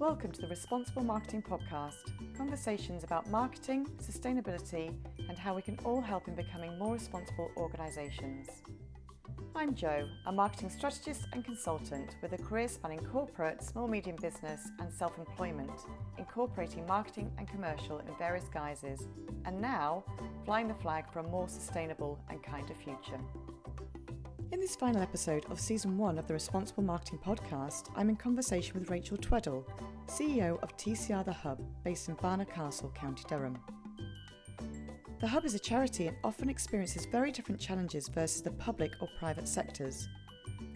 Welcome to the Responsible Marketing Podcast, conversations about marketing, sustainability, and how we can all help in becoming more responsible organisations. I'm Jo, a marketing strategist and consultant with a career spanning corporate, small medium business and self-employment, incorporating marketing and commercial in various guises, and now flying the flag for a more sustainable and kinder future. In this final episode of Season 1 of the Responsible Marketing Podcast, I'm in conversation with Rachel Tweddle, CEO of TCR The Hub, based in Barnard Castle, County Durham. The Hub is a charity and often experiences very different challenges versus the public or private sectors.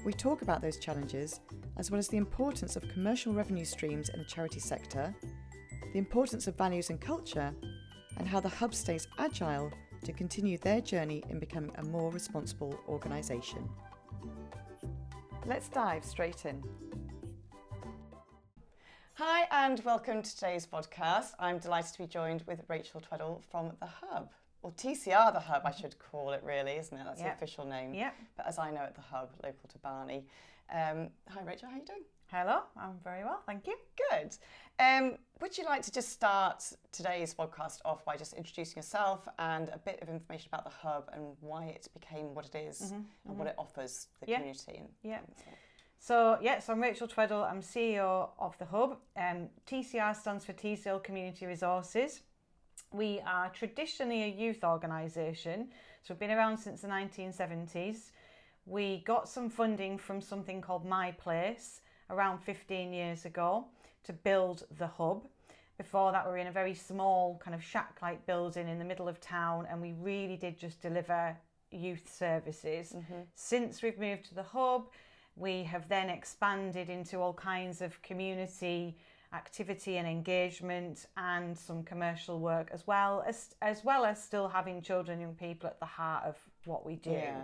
We talk about those challenges, as well as the importance of commercial revenue streams in the charity sector, the importance of values and culture, and how the Hub stays agile to continue their journey in becoming a more responsible organisation. Let's dive straight in. Hi and welcome to today's podcast. I'm delighted to be joined with Rachel Tweddle from The Hub, or TCR The Hub I should call it really, isn't it? That's the official name. Yeah. But as I know it, The Hub, local to Barney. Hi Rachel, how are you doing? Hello, I'm very well, thank you. Good. Would you like to just start today's podcast off by just introducing yourself and a bit of information about the Hub and why it became what it is and what it offers the community? So I'm Rachel Tweddle, I'm CEO of the Hub. TCR stands for Teesdale Community Resources. We are traditionally a youth organisation, so we've been around since the 1970s. We got some funding from something called My Place around 15 years ago to build the Hub. Before that, we were in a very small kind of shack-like building in the middle of town, and we really did just deliver youth services. Since we've moved to the Hub, we have then expanded into all kinds of community activity and engagement and some commercial work as well as still having children and young people at the heart of what we do. Yeah.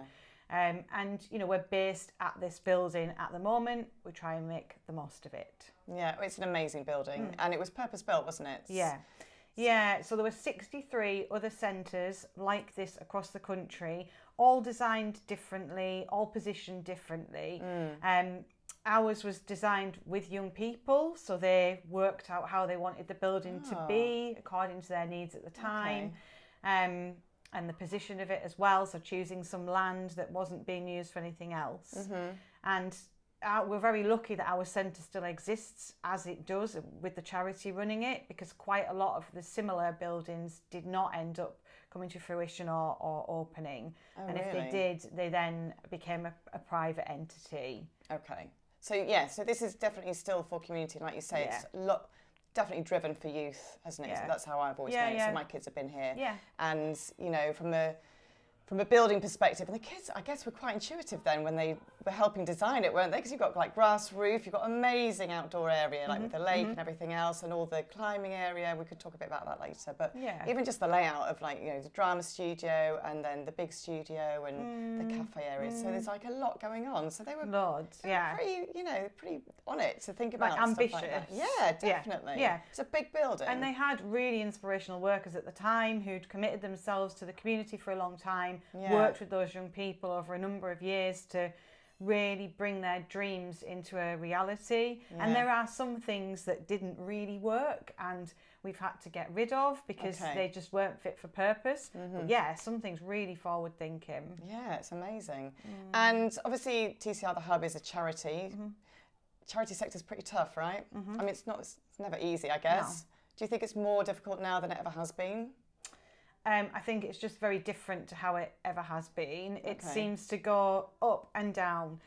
And we're based at this building at the moment. We try and make the most of it. Yeah, it's an amazing building, and it was purpose built, wasn't it? Yeah. So there were 63 other centres like this across the country, all designed differently, all positioned differently. Ours was designed with young people, so they worked out how they wanted the building to be according to their needs at the time. And the position of it as well, so choosing some land that wasn't being used for anything else. And we're very lucky that our centre still exists as it does with the charity running it, because quite a lot of the similar buildings did not end up coming to fruition or opening. And if they did, they then became a private entity. Okay. So this is definitely still for community, like you say, it's definitely driven for youth, hasn't it? Yeah. So that's how I've always known it. So my kids have been here. Yeah. And, from a building perspective, and the kids, I guess, were quite intuitive then when they were helping design it, weren't they? Because you've got like grass roof, you've got amazing outdoor area, like with the lake and everything else, and all the climbing area. We could talk a bit about that later. But even just the layout of the drama studio and then the big studio and the cafe area. So there's like a lot going on. So they were pretty on it to think about ambitious. Stuff like that. Yeah, definitely. Yeah. It's a big building. And they had really inspirational workers at the time who'd committed themselves to the community for a long time. Worked with those young people over a number of years to really bring their dreams into a reality. And there are some things that didn't really work and we've had to get rid of because they just weren't fit for purpose. But some things really forward thinking. Yeah, it's amazing. And obviously TCR The Hub is a charity. Charity sector's pretty tough, right? I mean, it's never easy, I guess. No. Do you think it's more difficult now than it ever has been? I think it's just very different to how it ever has been. It seems to go up and down.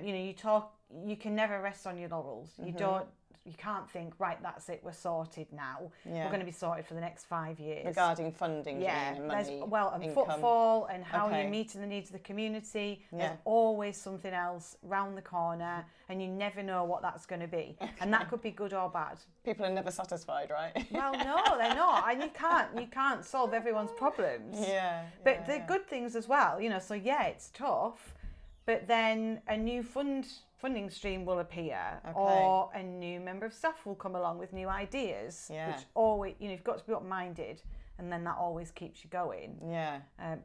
You can never rest on your laurels. You can't think, right, that's it, we're sorted now. We're going to be sorted for the next 5 years. Regarding funding, and money, and footfall and how you're meeting the needs of the community. There's always something else round the corner and you never know what that's going to be. And that could be good or bad. People are never satisfied, right? Well, no, they're not. And you can't solve everyone's problems. But the good things as well, so it's tough. But then a new funding stream will appear, or a new member of staff will come along with new ideas, which always, you've got to be open-minded, and then that always keeps you going.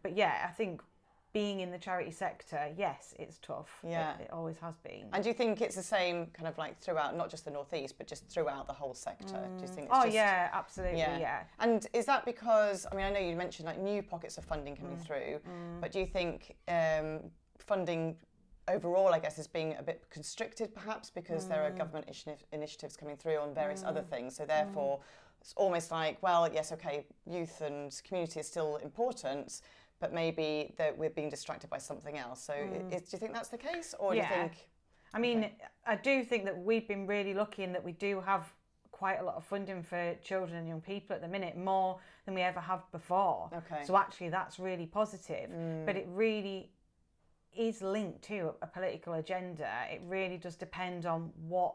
But I think being in the charity sector, yes, it's tough. Yeah. It always has been. And do you think it's the same kind of like throughout, not just the Northeast, but just throughout the whole sector? Do you think it's just... yeah, absolutely, yeah. And is that because, I mean, I know you mentioned like new pockets of funding coming through, but do you think funding overall, I guess, is being a bit constricted perhaps because there are government initiatives coming through on various other things, so therefore it's almost like, well, yes, okay, youth and community is still important, but maybe that we're being distracted by something else. So do you think that's the case, or do you think... I mean, I do think that we've been really lucky in that we do have quite a lot of funding for children and young people at the minute, more than we ever have before. Okay. So actually that's really positive, but it really is linked to a political agenda. It really does depend on what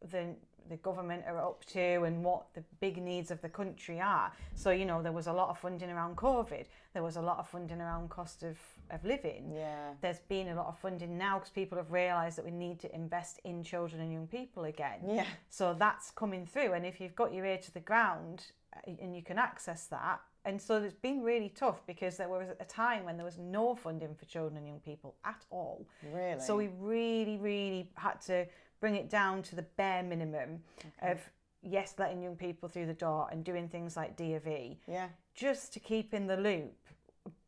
the government are up to and what the big needs of the country are. So, you know, there was a lot of funding around COVID. There was a lot of funding around cost of living. Yeah. There's been a lot of funding now because people have realised that we need to invest in children and young people again. Yeah. So that's coming through. And if you've got your ear to the ground and you can access that, and so it's been really tough because there was a time when there was no funding for children and young people at all. Really? So we really, really had to bring it down to the bare minimum of, yes, letting young people through the door and doing things like D of E, just to keep in the loop,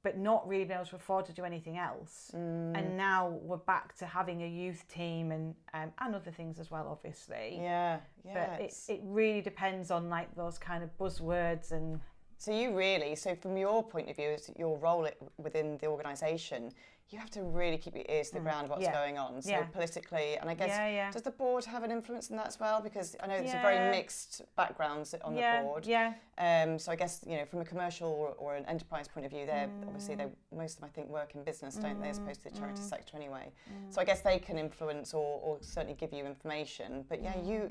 but not really being able to afford to do anything else. And now we're back to having a youth team and other things as well, obviously. Yeah, But it really depends on like those kind of buzzwords and... So from your point of view, as your role within the organisation, you have to really keep your ears to the ground of what's going on. So politically, and I guess, does the board have an influence in that as well? Because I know there's a very mixed backgrounds on the board. So I guess, you know, from a commercial or an enterprise point of view, they're obviously, most of them I think work in business, don't they, as opposed to the charity sector anyway. So I guess they can influence or certainly give you information. But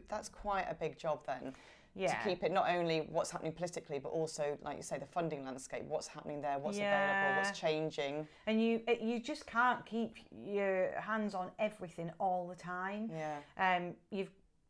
that's quite a big job then. To keep it not only what's happening politically, but also, like you say, the funding landscape, what's happening there, what's available, what's changing. And you just can't keep your hands on everything all the time.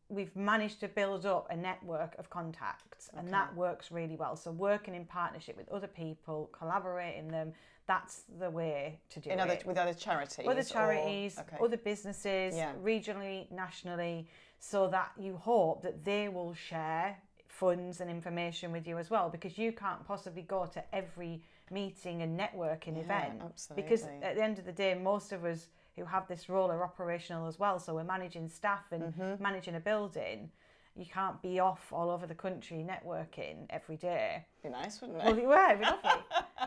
We've managed to build up a network of contacts, and that works really well. So working in partnership with other people, collaborating them, that's the way to do it. With other charities? Other charities, other businesses, regionally, nationally, so that you hope that they will share funds and information with you as well, because you can't possibly go to every meeting and networking event. Absolutely. Because at the end of the day, most of us who have this role are operational as well, so we're managing staff and managing a building. You can't be off all over the country networking every day. Be nice, wouldn't it? Well, yeah, it'd be lovely.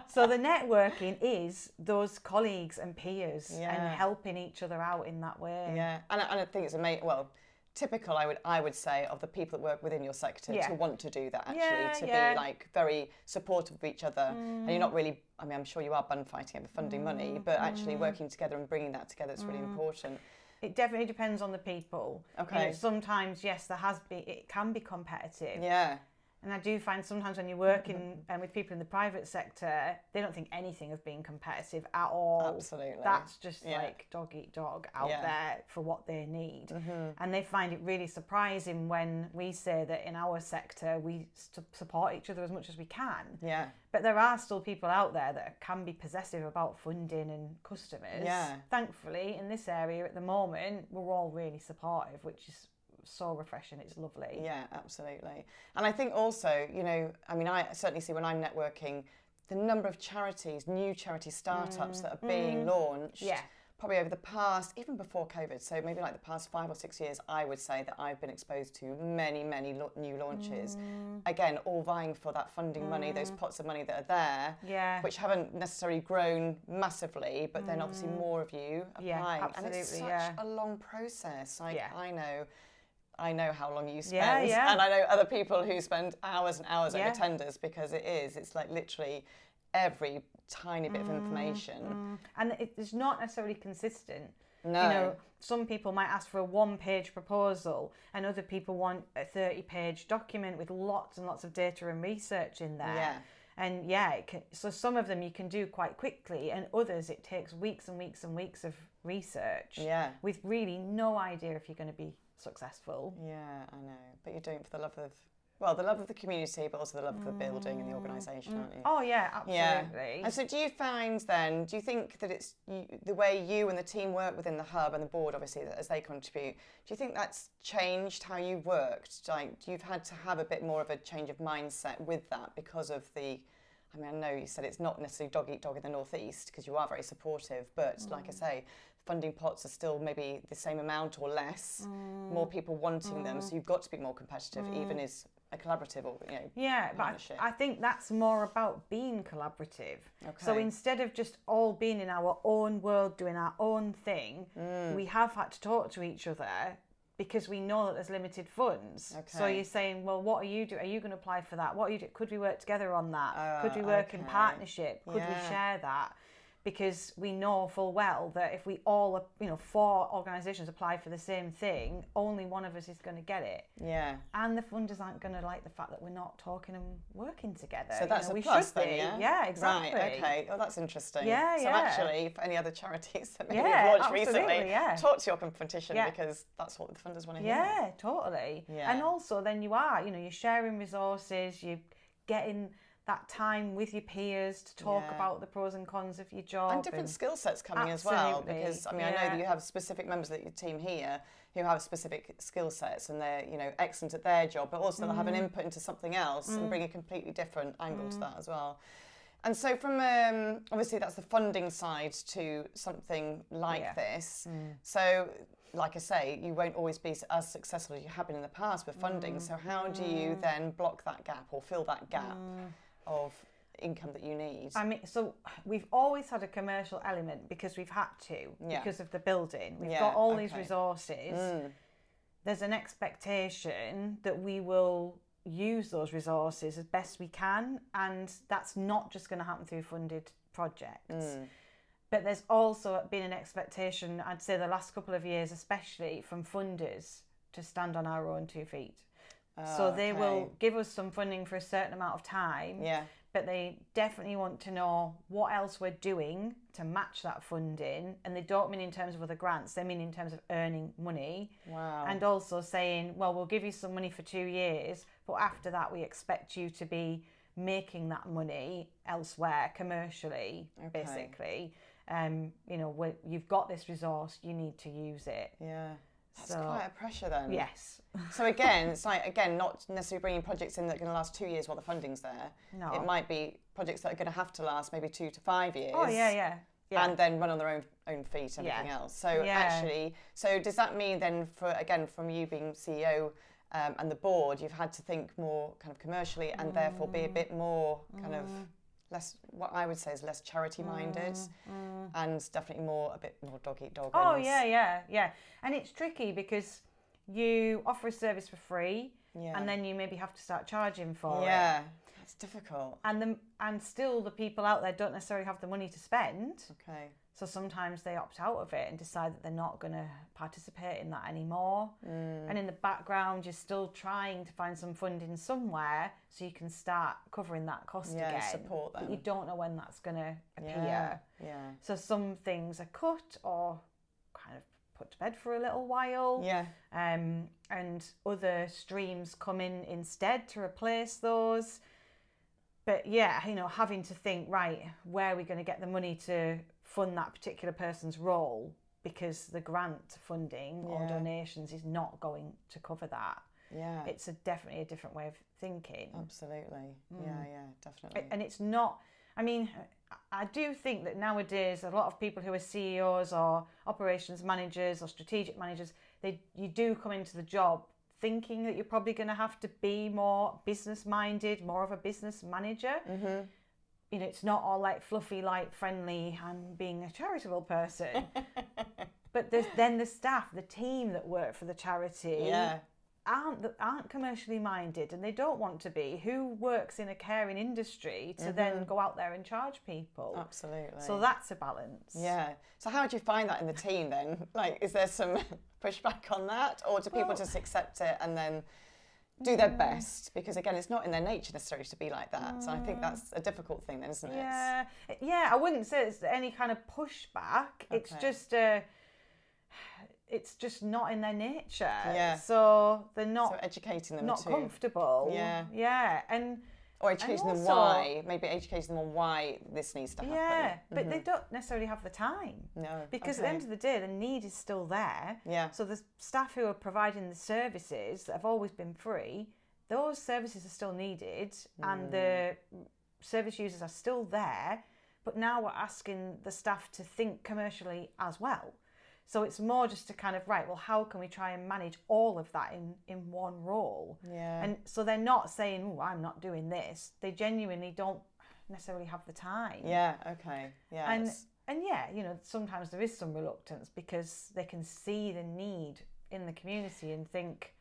So the networking is those colleagues and peers and helping each other out in that way. Yeah, and I think it's amazing. Well, typical, I would say, of the people that work within your sector to want to do that, actually, to be like very supportive of each other. And you're not really, I mean, I'm sure you are bun fighting over funding money, but actually working together and bringing that together is really important. It definitely depends on the people. Okay. You know, sometimes, yes, it can be competitive. Yeah. And I do find sometimes when you're working with people in the private sector, they don't think anything of being competitive at all. Absolutely. That's just like dog eat dog out there for what they need. And they find it really surprising when we say that in our sector we support each other as much as we can. Yeah. But there are still people out there that can be possessive about funding and customers. Yeah. Thankfully, in this area at the moment, we're all really supportive, which is so refreshing. It's lovely. Yeah, absolutely. And I think also, you know, I mean, I certainly see when I'm networking, the number of charities, new charity startups that are being launched, probably over the past, even before COVID, so maybe like the past 5 or 6 years, I would say that I've been exposed to many, many new launches. Again, all vying for that funding money, those pots of money that are there, which haven't necessarily grown massively, but then obviously more of you applying. Absolutely, and it's such a long process. Like, I know how long you spend, and I know other people who spend hours and hours over tenders, because it's like literally every tiny bit of information. And it's not necessarily consistent. No. You know, some people might ask for a 1-page proposal and other people want a 30-page document with lots and lots of data and research in there. Yeah. And so some of them you can do quite quickly, and others it takes weeks and weeks and weeks of research with really no idea if you're going to be successful. Yeah, I know. But you're doing it for the love of Well, the love of the community, but also the love of the building and the organisation, aren't you? Oh, yeah, absolutely. Yeah. And so do you think that it's the way you and the team work within the hub and the board, obviously, as they contribute, do you think that's changed how you worked? Like, you've had to have a bit more of a change of mindset with that because of I know you said it's not necessarily dog eat dog in the northeast because you are very supportive, but like I say, funding pots are still maybe the same amount or less, more people wanting them, so you've got to be more competitive, even as a collaborative or partnership. But I think that's more about being collaborative. Okay. So instead of just all being in our own world doing our own thing, we have had to talk to each other because we know that there's limited funds. Okay. So you're saying, well, what are you doing? Are you going to apply for that? What are you do? Could we work together on that? Could we work in partnership? Could we share that? Because we know full well that if we all, 4 organisations apply for the same thing, only one of us is going to get it. Yeah. And the funders aren't going to like the fact that we're not talking and working together. So that's a we plus should then, be. yeah? Yeah, exactly. Right, okay. Oh, that's interesting. Yeah, so actually, for any other charities that maybe yeah, you've launched recently, talk to your competition because that's what the funders want to hear. Yeah, totally. Yeah. And also then you're sharing resources, you're getting that time with your peers to talk about the pros and cons of your job. And different skill sets coming as well, because I know that you have specific members of your team here who have specific skill sets and they're, excellent at their job, but also they'll have an input into something else and bring a completely different angle to that as well. And so from, obviously that's the funding side to something like this. So like I say, you won't always be as successful as you have been in the past with funding. So how do you then block that gap or fill that gap of income that you need? I mean, so we've always had a commercial element because we've had to, because of the building. We've got all these resources. There's an expectation that we will use those resources as best we can, and that's not just going to happen through funded projects. But there's also been an expectation, I'd say the last couple of years especially, from funders to stand on our own 2 feet. So they will give us some funding for a certain amount of time, but they definitely want to know what else we're doing to match that funding. And they don't mean in terms of other grants, they mean in terms of earning money. Wow. And also saying, well, we'll give you some money for 2 years, but after that we expect you to be making that money elsewhere commercially, basically. You've got this resource, you need to use it. Yeah. That's quite a pressure then. Yes. So again, it's like, not necessarily bringing projects in that are going to last 2 years while the funding's there. No. It might be projects that are going to have to last maybe 2 to 5 years. Oh, yeah. And then run on their own feet and everything else. So actually, does that mean then, from you being CEO and the board, you've had to think more kind of commercially and therefore be a bit more kind of less, what I would say is less charity minded and definitely a bit more dog eat dog. Oh, yeah. And it's tricky because you offer a service for free and then you maybe have to start charging for it. Yeah, that's difficult. And still the people out there don't necessarily have the money to spend. Okay. So sometimes they opt out of it and decide that they're not going to participate in that anymore. And in the background, you're still trying to find some funding somewhere so you can start covering that cost again. Support them. But you don't know when that's going to appear. Yeah. So some things are cut or kind of put to bed for a little while. Yeah. And other streams come in instead to replace those. But having to think, right, where are we going to get the money to fund that particular person's role, because the grant funding or donations is not going to cover that. Yeah. It's definitely a different way of thinking. Absolutely. Yeah, definitely. And it's not, I do think that nowadays a lot of people who are CEOs or operations managers or strategic managers, you do come into the job thinking that you're probably going to have to be more business minded, more of a business manager. It's not all like fluffy, light, friendly and being a charitable person. But then the staff, the team that work for the charity aren't commercially minded, and they don't want to be. Who works in a caring industry to then go out there and charge people? Absolutely. So that's a balance. Yeah. So how do you find that in the team then? Like, is there some pushback on that, or do people just accept it and then do their best? Because again, it's not in their nature necessarily to be like that. So I think that's a difficult thing then, isn't it? Yeah, I wouldn't say it's any kind of pushback. It's just it's just not in their nature. Yeah. So they're not So educating them not too. comfortable. Yeah. Yeah. Or educating them why, maybe educating them on why this needs to happen. Yeah, but they don't necessarily have the time. No. Because at the end of the day, the need is still there. Yeah. So the staff who are providing the services that have always been free, those services are still needed and the service users are still there. But now we're asking the staff to think commercially as well. So it's more just to kind of, right, well, how can we try and manage all of that in one role? Yeah. And so they're not saying, oh, I'm not doing this. They genuinely don't necessarily have the time. Yeah, okay. Yeah. And yeah, you know, sometimes there is some reluctance because they can see the need in the community and think,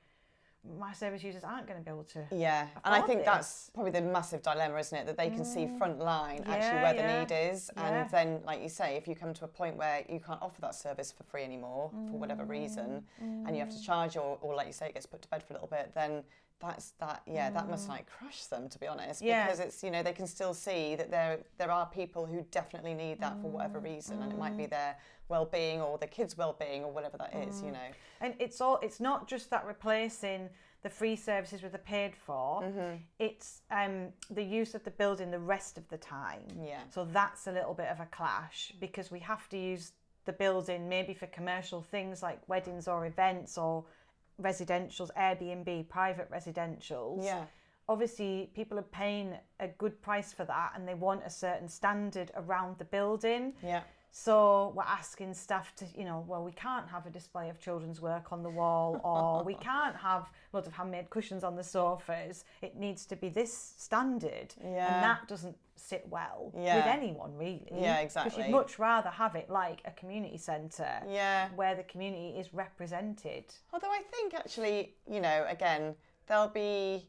my service users aren't going to be able to. Yeah, and I think that's probably the massive dilemma, isn't it? That they can see front line actually where the need is, and then, like you say, if you come to a point where you can't offer that service for free anymore for whatever reason, and you have to charge, or like you say, it gets put to bed for a little bit, then that must like crush them, to be honest, because it's, you know, they can still see that there are people who definitely need that for whatever reason, and it might be their well-being or the kids' well-being or whatever that is, you know. And it's not just that replacing the free services with the paid for, it's the use of the building the rest of the time. Yeah. So that's a little bit of a clash, because we have to use the building maybe for commercial things like weddings or events or residentials, Airbnb, private residentials. Yeah. Obviously, people are paying a good price for that and they want a certain standard around the building. Yeah. So we're asking staff to, you know, well, we can't have a display of children's work on the wall, or we can't have loads of handmade cushions on the sofas. It needs to be this standard. Yeah. And that doesn't sit well with anyone, really. Yeah, exactly. Because you'd much rather have it like a community centre, where the community is represented. Although I think actually, you know, again, there'll be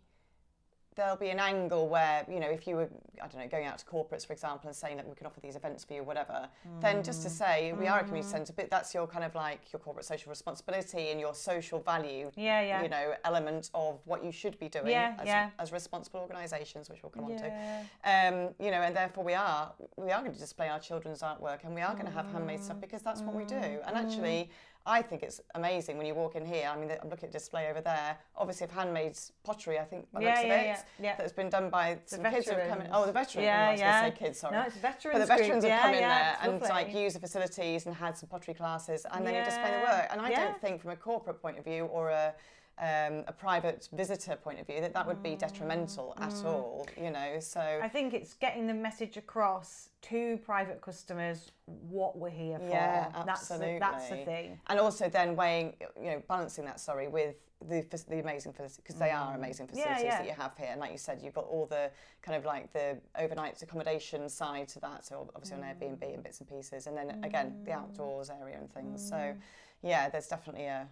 an angle where, you know, if you were, I don't know, going out to corporates, for example, and saying that we can offer these events for you, whatever, then just to say we are a community centre, but that's your kind of like your corporate social responsibility and your social value, you know, element of what you should be doing as responsible organisations, which we'll come on to. You know, and therefore we are going to display our children's artwork, and we are going to have handmade stuff because that's what we do. And actually, I think it's amazing when you walk in here. I mean, I'm looking at a display over there, obviously of handmade pottery, I think, by the looks of it, that's been done by some kids who have come in. Oh, the veterans. I was going to say kids, sorry. No, it's veterans. But the veterans have come in there and lovely. like used the facilities and had some pottery classes, and then you display the work. And I don't think from a corporate point of view or a private visitor point of view that would be detrimental at all, you know. So I think it's getting the message across to private customers what we're here for. Yeah, absolutely. That's the thing. And also then weighing, you know, balancing that, with the amazing facilities, because they are amazing facilities that you have here. And like you said, you've got all the kind of like the overnight accommodation side to that, so obviously on Airbnb and bits and pieces, and then again the outdoors area and things. So yeah, there's definitely a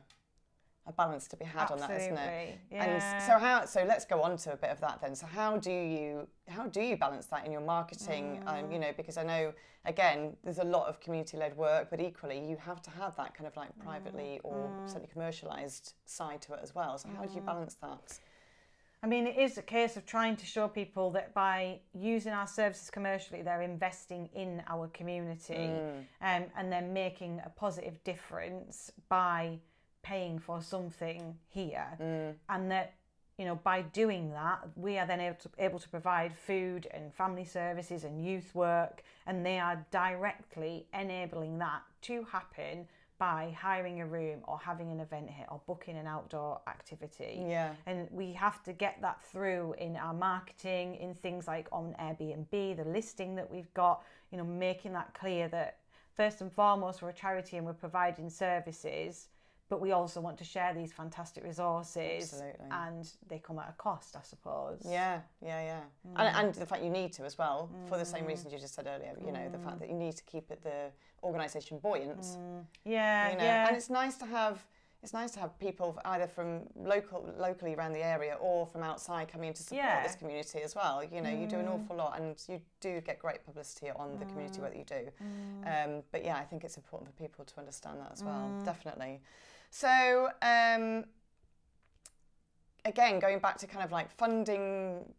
balance to be had on that, isn't it? Yeah. And so let's go on to a bit of that then. So how do you balance that in your marketing? You know, because I know, again, there's a lot of community-led work, but equally you have to have that kind of like privately or certainly commercialised side to it as well. So how do you balance that? I mean, it is a case of trying to show people that by using our services commercially, they're investing in our community, and then making a positive difference by paying for something here, and that, you know, by doing that, we are then able to provide food and family services and youth work, and they are directly enabling that to happen by hiring a room or having an event here or booking an outdoor activity. Yeah. And we have to get that through in our marketing, in things like on Airbnb, the listing that we've got, you know, making that clear that first and foremost we're a charity and we're providing services, but we also want to share these fantastic resources. Absolutely. And they come at a cost, I suppose. Yeah. And the fact you need to as well, for the same reasons you just said earlier, you know, the fact that you need to keep the organisation buoyant. Yeah, you know? And it's nice to have people either from locally around the area or from outside coming in to support this community as well. You know, you do an awful lot and you do get great publicity on the community work that you do. But yeah, I think it's important for people to understand that as well, definitely. So, again, going back to kind of like funding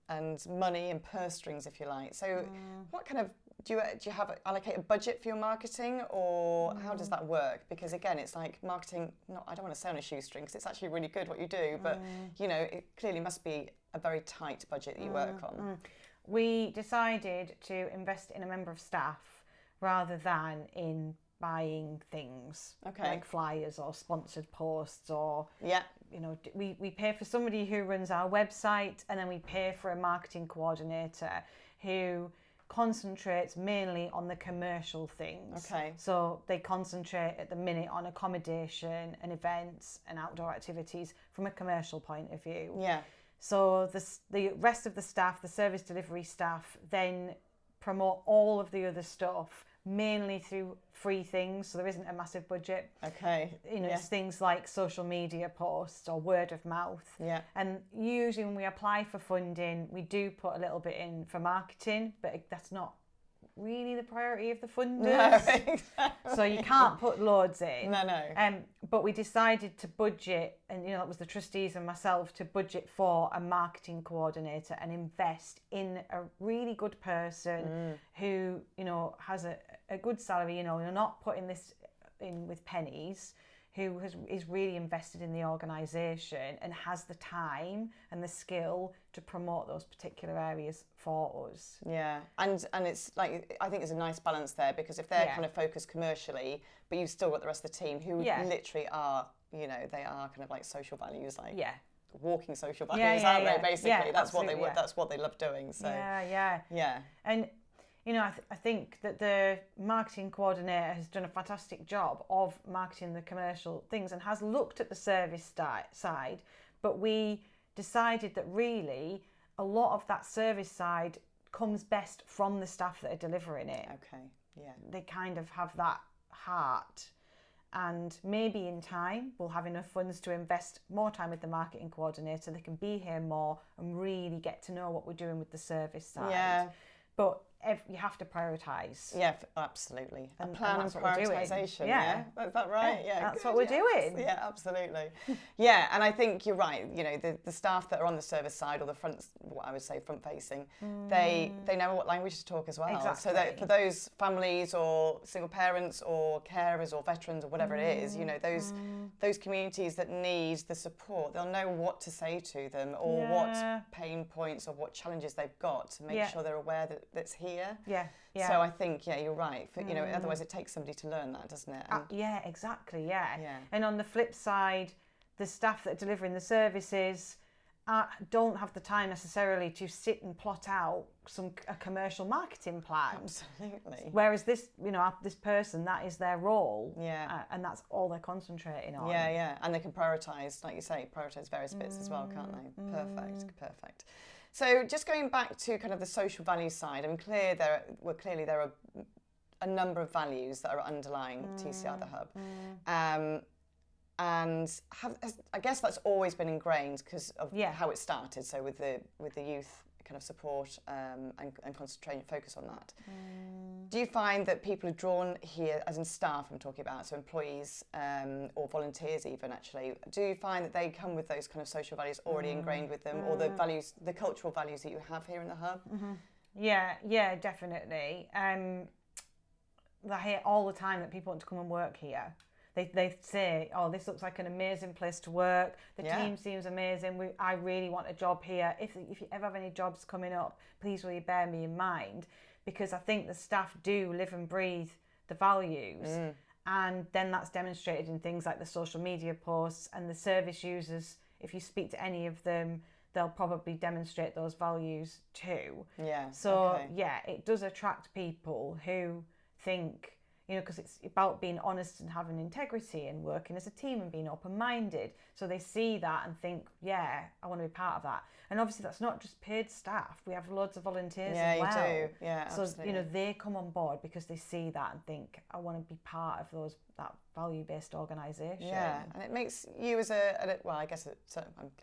and money and purse strings, if you like. So what kind of you have allocate a budget for your marketing, or how does that work? Because again, it's like marketing. I don't want to say on a shoestring because it's actually really good what you do, but it clearly must be a very tight budget that you work on. We decided to invest in a member of staff rather than in buying things like flyers or sponsored posts, or we pay for somebody who runs our website, and then we pay for a marketing coordinator who concentrates mainly on the commercial things. So they concentrate at the minute on accommodation and events and outdoor activities from a commercial point of view. So the rest of the staff, the service delivery staff, then promote all of the other stuff mainly through free things, so there isn't a massive budget. It's things like social media posts or word of mouth. And usually when we apply for funding, we do put a little bit in for marketing, but that's not really the priority of the funders. No, exactly. So you can't put loads in. No. But we decided to budget, and that was the trustees and myself, to budget for a marketing coordinator and invest in a really good person who has a good salary. You're not putting this in with pennies, who is really invested in the organisation and has the time and the skill to promote those particular areas for us. And it's like, I think there's a nice balance there, because if they're kind of focused commercially, but you've still got the rest of the team who literally are, they are kind of like social values, like walking social values, aren't they? Basically, that's what they that's what they love doing. So And I think that the marketing coordinator has done a fantastic job of marketing the commercial things and has looked at the service side, but we decided that really a lot of that service side comes best from the staff that are delivering it. They kind of have that heart, and maybe in time we'll have enough funds to invest more time with the marketing coordinator. They can be here more and really get to know what we're doing with the service side. But you have to prioritise. Absolutely. A plan and prioritisation. Is that right? That's what we're doing. Absolutely. And I think you're right. The staff that are on the service side, or the front, what I would say front facing, they know what language to talk as well. Exactly. So that for those families or single parents or carers or veterans or whatever it is, those communities that need the support, they'll know what to say to them, or what pain points or what challenges they've got to make sure they're aware that it's here. So I think you're right. Otherwise it takes somebody to learn that, doesn't it? And exactly. And on the flip side, the staff that are delivering the services don't have the time necessarily to sit and plot out a commercial marketing plan. Absolutely. Whereas this person, that is their role. And that's all they're concentrating on. And they can prioritise, like you say, various bits as well, can't they? Perfect. So just going back to kind of the social value side, I'm clear there are a number of values that are underlying TCR The Hub. And I guess that's always been ingrained because of how it started. So with the youth kind of support and concentrating focus on that. Do you find that people are drawn here, as in staff I'm talking about, so employees or volunteers even actually, do you find that they come with those kind of social values already ingrained with them, or the cultural values that you have here in the Hub? Yeah, definitely. I hear all the time that people want to come and work here. They say, this looks like an amazing place to work. The team seems amazing. I really want a job here. If you ever have any jobs coming up, please will you bear me in mind? Because I think the staff do live and breathe the values. And then that's demonstrated in things like the social media posts, and the service users, if you speak to any of them, they'll probably demonstrate those values too. It does attract people who think, because it's about being honest and having integrity and working as a team and being open-minded. So they see that and think, I want to be part of that. And obviously that's not just paid staff. We have loads of volunteers as well. Yeah, you do. Yeah, so, absolutely. They come on board because they see that and think, I want to be part of that value-based organisation. Yeah, and it makes you as I guess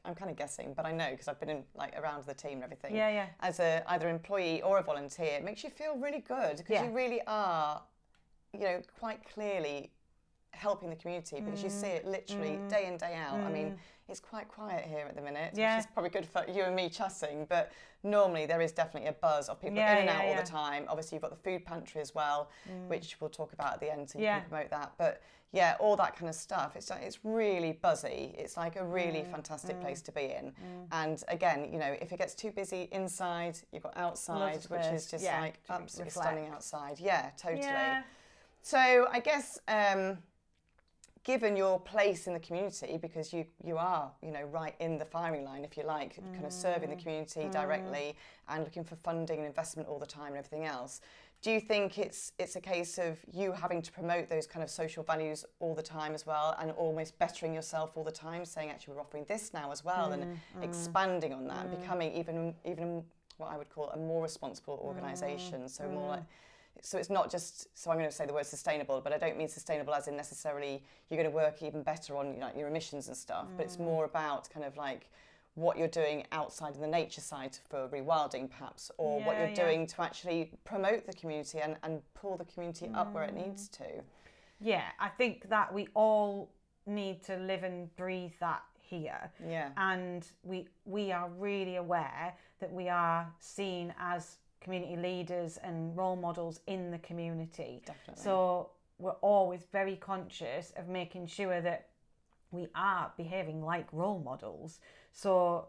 I'm kind of guessing, but I know because I've been around the team and everything. As either an employee or a volunteer, it makes you feel really good because you really are, quite clearly helping the community, because you see it literally day in, day out. I mean, it's quite quiet here at the minute, which is probably good for you and me chatting, but normally there is definitely a buzz of people in and out all the time. Obviously, you've got the food pantry as well, which we'll talk about at the end, so you can promote that. But yeah, all that kind of stuff. It's really buzzy. It's like a really fantastic place to be in. And again, you know, if it gets too busy inside, you've got outside, which is just like absolutely stunning outside. Yeah, totally. Yeah. So I guess, given your place in the community, because you are, you know, right in the firing line, if you like, kind of serving the community directly and looking for funding and investment all the time and everything else, do you think it's a case of you having to promote those kind of social values all the time as well, and almost bettering yourself all the time, saying actually we're offering this now as well, and expanding on that, becoming even what I would call a more responsible organisation, so more like, so it's not just, so I'm going to say the word sustainable, but I don't mean sustainable as in necessarily you're going to work even better on, you know, your emissions and stuff, but it's more about kind of like what you're doing outside of the nature side for rewilding perhaps, or what you're doing to actually promote the community and pull the community up where it needs to. Yeah, I think that we all need to live and breathe that here. Yeah. And we are really aware that we are seen as community leaders and role models in the community. Definitely. So we're always very conscious of making sure that we are behaving like role models. So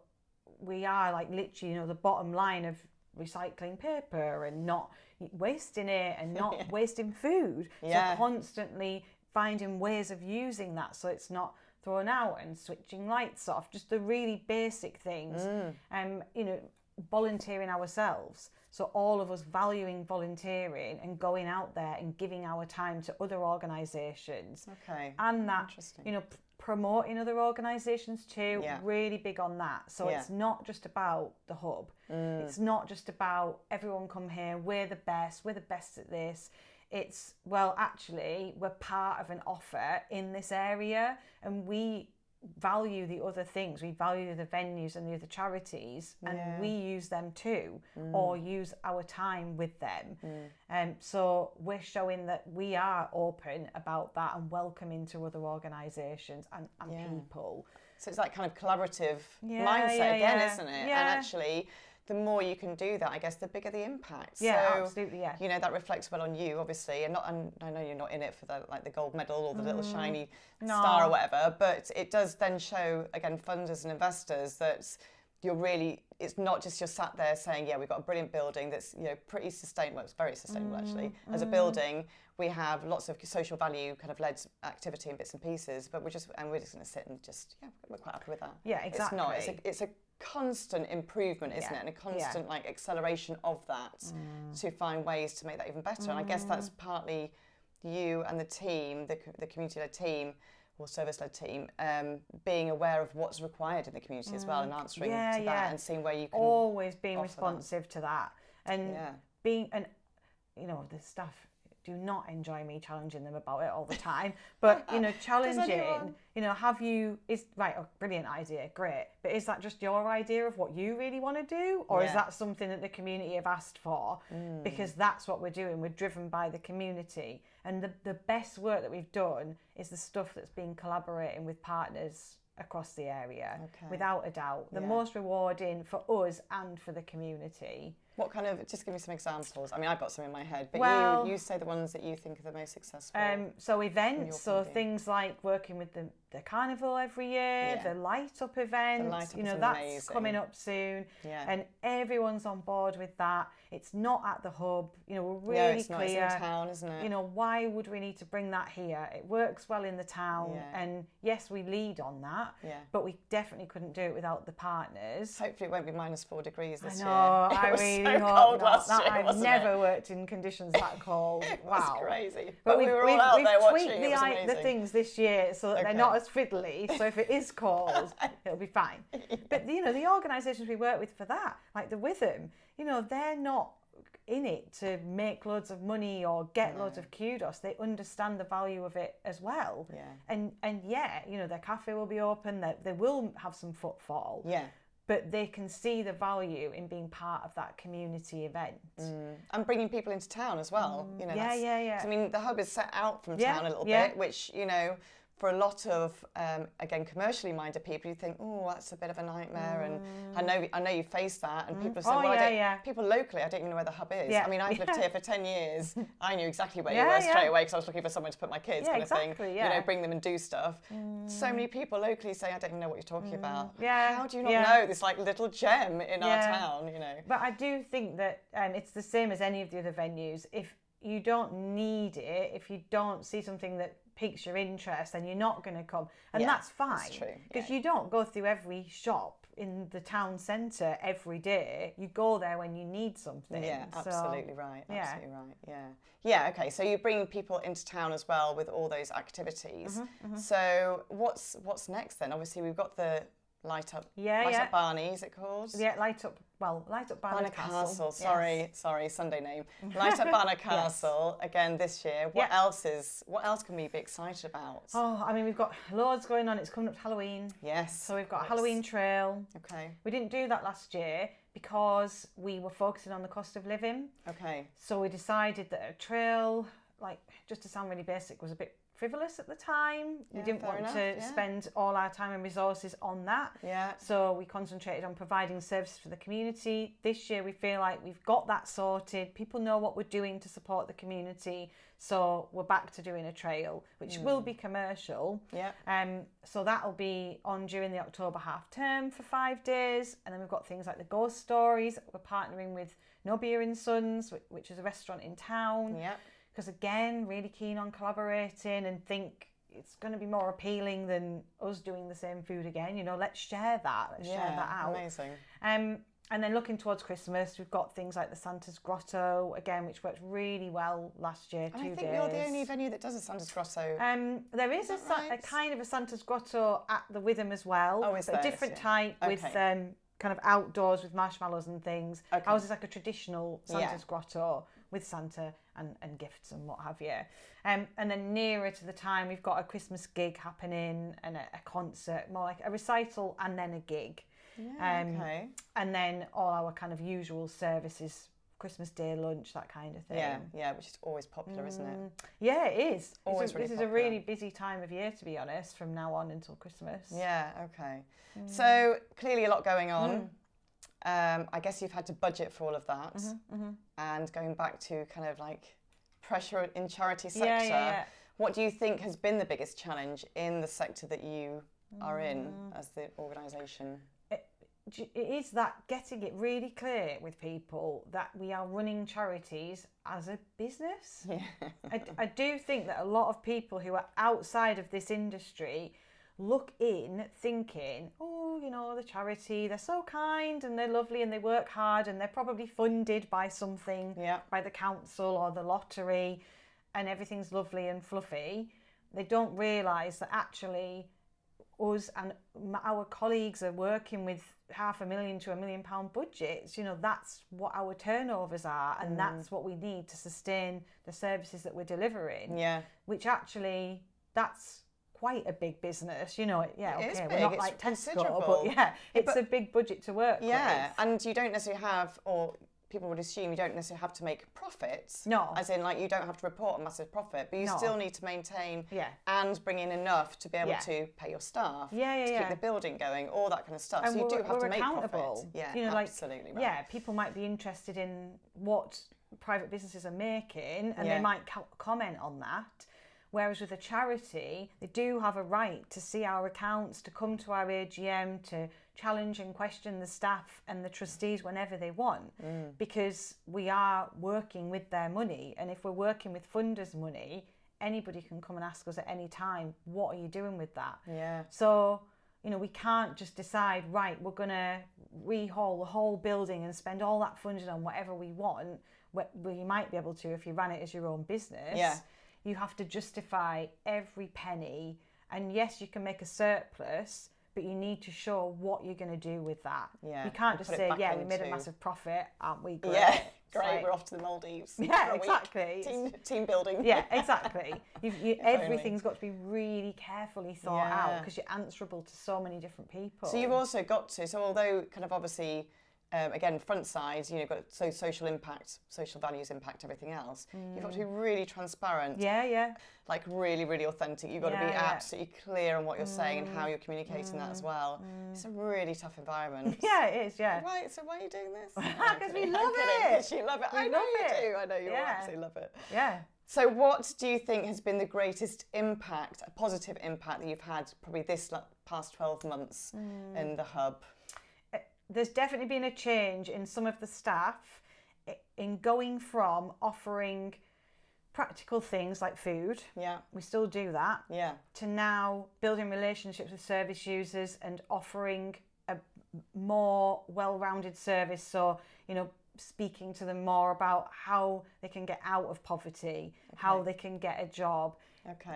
we are like literally, you know, the bottom line of recycling paper and not wasting it and not wasting food. So constantly finding ways of using that so it's not thrown out, and switching lights off, just the really basic things. You know, volunteering ourselves. So all of us valuing volunteering and going out there and giving our time to other organisations. Okay. And that, you know, promoting other organisations too, really big on that. So it's not just about the hub. It's not just about everyone come here, we're the best at this. It's, well, actually, we're part of an offer in this area, and we value the other things. We value the venues and the other charities, and we use them too, or use our time with them. So we're showing that we are open about that and welcoming to other organisations and people. So it's that kind of collaborative mindset again, isn't it? And actually, the more you can do that, I guess, the bigger the impact. Yeah, so, absolutely, yeah. You know, that reflects well on you, obviously, and I know you're not in it for the gold medal or the little shiny star or whatever, but it does then show, again, funders and investors that you're really, it's not just you're sat there saying, yeah, we've got a brilliant building that's, you know, pretty sustainable. It's very sustainable, actually. As a building, we have lots of social value kind of led activity and bits and pieces, but we're just going to sit and just, we're quite happy with that. Yeah, exactly. It's not, it's a constant improvement, isn't it? And a constant like acceleration of that to find ways to make that even better. And I guess that's partly you and the team, the community-led team or service-led team, being aware of what's required in the community as well, and answering to that and seeing where you can always being responsive to that, and being, and you know, the staff do not enjoy me challenging them about it all the time, but you know, challenging, you know, brilliant idea, great, but is that just your idea of what you really want to do, or is that something that the community have asked for? Because that's what we're doing. We're driven by the community, and the best work that we've done is the stuff that's been collaborating with partners across the area, without a doubt. The most rewarding for us and for the community. What kind of, just give me some examples. I mean, I've got some in my head, but you say the ones that you think are the most successful. So events, so things like working with the carnival every year, the light up event, you know, that's amazing. Coming up soon, and everyone's on board with that. It's not at the hub, you know, we're really clear. It's in town, isn't it? You know, why would we need to bring that here? It works well in the town, and yes, we lead on that, but we definitely couldn't do it without the partners. Hopefully it won't be -4 degrees this year. I really hope not. I've never worked in conditions that cold. Wow. That's crazy. But we were all out there watching. We've tweaked the things this year so that they're not as fiddly. So if it is cold, it'll be fine. But, you know, the organisations we work with for that, like the Witham, you know, they're not in it to make loads of money or get loads of kudos. They understand the value of it as well. And you know, their cafe will be open, they will have some footfall. but they can see the value in being part of that community event. And bringing people into town as well. You know, Yeah. 'cause I mean, the hub is set out from Yeah, town a little yeah. bit, which, you know, for a lot of, again, commercially minded people, you think, oh, that's a bit of a nightmare. And I know you face that. And people say, people locally, I don't even know where the hub is. Yeah. I mean, I've lived here for 10 years. I knew exactly where you Yeah, were yeah. straight away because I was looking for somewhere to put my kids, kind of exactly, thing. yeah. You know, bring them and do stuff. So many people locally say, I don't even know what you're talking about. Yeah. How do you not know this like little gem in our town, you know? But I do think that it's the same as any of the other venues. If you don't need it, if you don't see something that piques your interest, then you're not going to come. And that's fine. That's true. Because you don't go through every shop in the town centre every day. You go there when you need something. Yeah, absolutely right. Yeah. Absolutely right. Yeah. Yeah, okay. So you bring people into town as well with all those activities. So what's next then? Obviously we've got the Light Up Barney, is it called? Yeah, Light Up Barnard Castle. Sorry, Sunday name. Light Up Barnard Castle again this year. What else can we be excited about? Oh, I mean, we've got loads going on. It's coming up to Halloween. Yes. So we've got a Halloween trail. Okay. We didn't do that last year because we were focusing on the cost of living. Okay. So we decided that a trail, like, just to sound really basic, was a bit frivolous at the time. We didn't want to spend all our time and resources on that. Yeah. So we concentrated on providing services for the community. This year we feel like we've got that sorted. People know what we're doing to support the community. So we're back to doing a trail, which will be commercial. Yeah. So that'll be on during the October half term for 5 days. And then we've got things like the ghost stories. We're partnering with No Beer and Sons, which is a restaurant in town. Yeah. Because again, really keen on collaborating and think it's going to be more appealing than us doing the same food again. You know, let's share that. Let's share that out. Amazing. And then looking towards Christmas, we've got things like the Santa's Grotto, again, which worked really well last year, 2 days. I think you're the only venue that does a Santa's Grotto. There is a kind of a Santa's Grotto at the Witham as well. Oh, is there? A different type with kind of outdoors with marshmallows and things. Okay. Ours is like a traditional Santa's Grotto with Santa and gifts and what have you. And then nearer to the time, we've got a Christmas gig happening and a concert, more like a recital and then a gig. Yeah, And then all our kind of usual services, Christmas Day lunch, that kind of thing. Yeah, which is always popular, isn't it? Yeah, it is. Always this is a really busy time of year, to be honest, from now on until Christmas. Yeah, okay. So clearly a lot going on. I guess you've had to budget for all of that. And going back to kind of like pressure in charity sector, what do you think has been the biggest challenge in the sector that you are in as the organisation? It is that getting it really clear with people that we are running charities as a business. Yeah. I do think that a lot of people who are outside of this industry look in thinking, oh, you know, the charity, they're so kind and they're lovely and they work hard and they're probably funded by something, by the council or the lottery, and everything's lovely and fluffy. They don't realise that actually us and our colleagues are working with £500,000 to £1 million budgets. You know, that's what our turnovers are, and that's what we need to sustain the services that we're delivering. Yeah. Which actually, that's quite a big business, you know. It is big. We're not like Tesco, but it's a big budget to work with. And you don't necessarily have, or people would assume you don't necessarily have to make profits. No. As in, like, you don't have to report a massive profit, but you still need to maintain and bring in enough to be able to pay your staff, to keep the building going, all that kind of stuff. And so you do have to make accountable. profit. You know, absolutely right. Yeah, people might be interested in what private businesses are making, and they might comment on that. Whereas with a charity, they do have a right to see our accounts, to come to our AGM, to challenge and question the staff and the trustees whenever they want, because we are working with their money. And if we're working with funders' money, anybody can come and ask us at any time, what are you doing with that? Yeah. So, you know, we can't just decide, right, we're going to rehaul the whole building and spend all that funding on whatever we want. Well, you might be able to if you ran it as your own business. Yeah. You have to justify every penny, and yes, you can make a surplus, but you need to show what you're going to do with that. Yeah. You can't just say, we made a massive profit, aren't we? Great. Yeah, Great, we're off to the Maldives. Yeah, for a exactly. Week. Team building. Yeah, exactly. Everything's got to be really carefully thought out because you're answerable to so many different people. So you've also got to, so although kind of obviously, again, front side, you know, got social impact, social values impact everything else. You've got to be really transparent. Yeah. Like really, really authentic. You've got to be absolutely clear on what you're saying and how you're communicating that as well. It's a really tough environment. Yeah, it is, yeah. Right, so why are you doing this? Because we love it. Because you love it. I know you do. I know you absolutely love it. Yeah. So what do you think has been the greatest impact, a positive impact that you've had probably this past 12 months in the hub? There's definitely been a change in some of the staff in going from offering practical things like food, we still do that, to now building relationships with service users and offering a more well-rounded service. So, you know, speaking to them more about how they can get out of poverty, how they can get a job,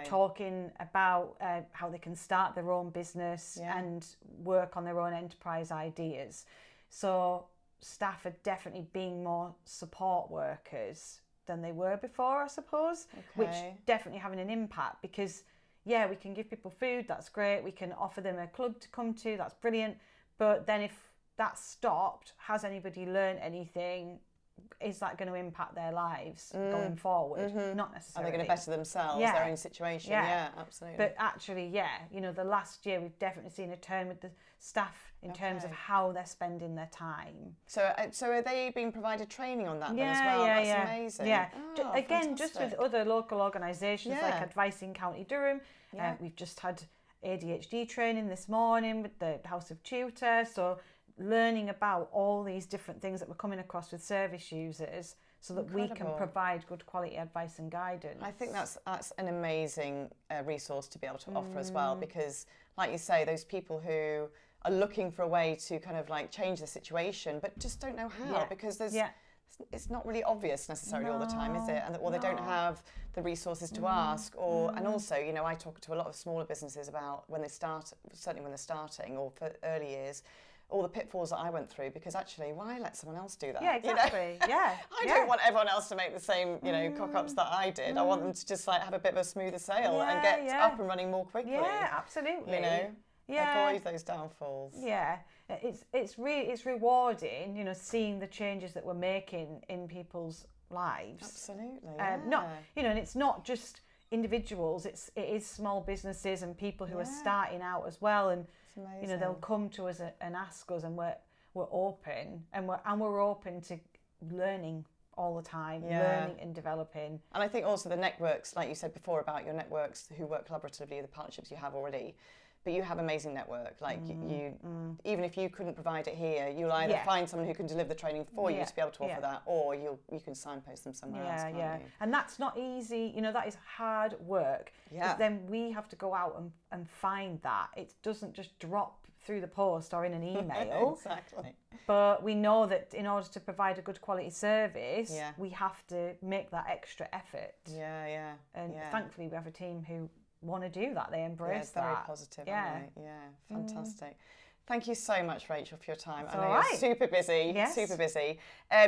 talking about how they can start their own business and work on their own enterprise ideas. So staff are definitely being more support workers than they were before, I suppose, which definitely having an impact because, we can give people food, that's great. We can offer them a club to come to, that's brilliant. But then if that stopped, has anybody learned anything? Is that going to impact their lives going forward? Not necessarily. Are they going to better themselves, their own situation? Yeah, absolutely. But actually, you know, the last year we've definitely seen a turn with the staff in terms of how they're spending their time. So are they being provided training on that then as well? That's amazing. Yeah. Oh, again, just with other local organisations like Advice in County Durham. We've just had ADHD training this morning with the House of Tutor. So learning about all these different things that we're coming across with service users so that we can provide good quality advice and guidance. I think that's an amazing resource to be able to offer as well because, like you say, those people who are looking for a way to kind of like change the situation but just don't know how because there's it's not really obvious necessarily all the time, is it? Or they don't have the resources to ask and also, you know, I talk to a lot of smaller businesses about when they start, certainly when they're starting or for early years, all the pitfalls that I went through because actually why let someone else do that? Yeah, exactly. You know? I don't want everyone else to make the same, you know, cock-ups that I did. I want them to just like have a bit of a smoother sail and get up and running more quickly. Yeah, absolutely. You know? Avoid those downfalls. Yeah. It's rewarding, you know, seeing the changes that we're making in people's lives. Absolutely. Not, you know, and it's not just individuals, it is small businesses and people who are starting out as well, and you know, they'll come to us and ask us, and we're open and we're open to learning all the time, learning and developing. And I think also the networks, like you said before about your networks who work collaboratively, the partnerships you have already, but you have amazing network. Like you even if you couldn't provide it here, you'll either find someone who can deliver the training for you to be able to offer that, or you can signpost them somewhere else. Can't you? And that's not easy. You know, that is hard work. Yeah. Then we have to go out and find that. It doesn't just drop through the post or in an email. Exactly. But we know that in order to provide a good quality service, we have to make that extra effort. And thankfully we have a team who want to do that. They embrace that. Very positive, aren't they? Yeah, fantastic. Thank you so much, Rachel, for your time. That's I know you're super busy, super busy.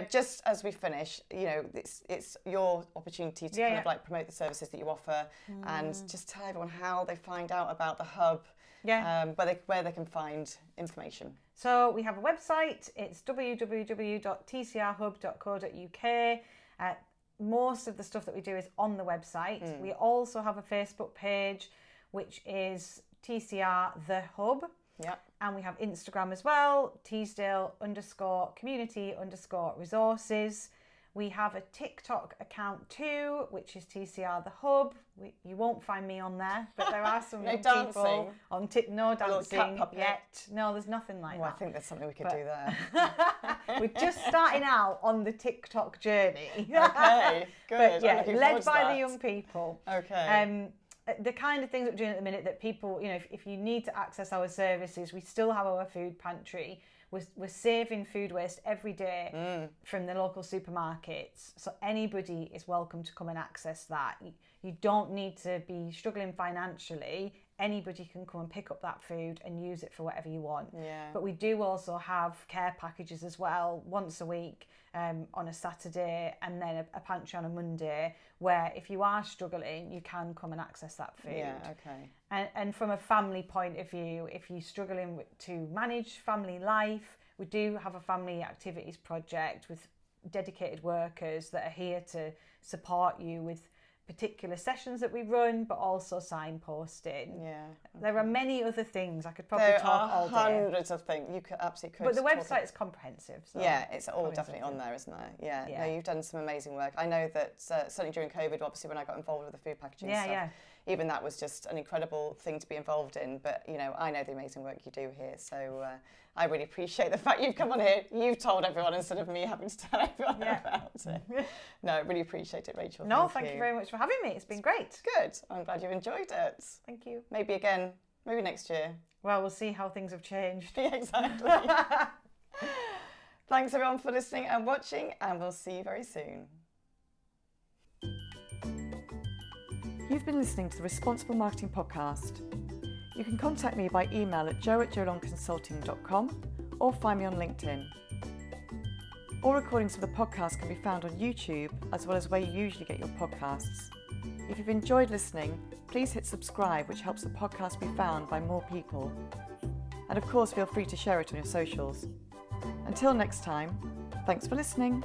Just as we finish, you know, it's your opportunity to kind of like promote the services that you offer and just tell everyone how they find out about the hub, where they can find information. So we have a website. It's www.tcrhub.co.uk. Most of the stuff that we do is on the website. We also have a Facebook page, which is TCR The Hub. And we have Instagram as well, Teesdale_community_resources. We have a TikTok account too, which is TCR The Hub. You won't find me on there, but there are some people on no dancing yet. No, there's nothing like that. I think there's something we could do there. We're just starting out on the TikTok journey. Okay, good. But led by the young people. Okay. The kind of things that we're doing at the minute that people, you know, if you need to access our services, we still have our food pantry. We're saving food waste every day from the local supermarkets. So anybody is welcome to come and access that. You don't need to be struggling financially. anybody can come and pick up that food and use it for whatever you want. Yeah. But we do also have care packages as well, once a week on a Saturday, and then a pantry on a Monday, where if you are struggling, you can come and access that food. Yeah, okay. And from a family point of view, if you're struggling to manage family life, we do have a family activities project with dedicated workers that are here to support you with particular sessions that we run, but also signposting. Yeah. There are many other things. I could probably talk all day. There are hundreds of things. You could absolutely could. But the website is comprehensive. So yeah, it's all definitely on there, isn't there? Yeah. Yeah. No, you've done some amazing work. I know that certainly during COVID, obviously when I got involved with the food packaging stuff, even that was just an incredible thing to be involved in. But, you know, I know the amazing work you do here. So I really appreciate the fact you've come on here. You've told everyone instead of me having to tell everyone about it. No, I really appreciate it, Rachel. No, thank you very much for having me. It's been great. Good. I'm glad you've enjoyed it. Thank you. Maybe again, maybe next year. Well, we'll see how things have changed. Yeah, exactly. Thanks everyone for listening and watching, and we'll see you very soon. You've been listening to the Responsible Marketing Podcast. You can contact me by email at joe@jolonconsulting.com or find me on LinkedIn. All recordings of the podcast can be found on YouTube, as well as where you usually get your podcasts. If you've enjoyed listening, please hit subscribe, which helps the podcast be found by more people. And of course, feel free to share it on your socials. Until next time, thanks for listening.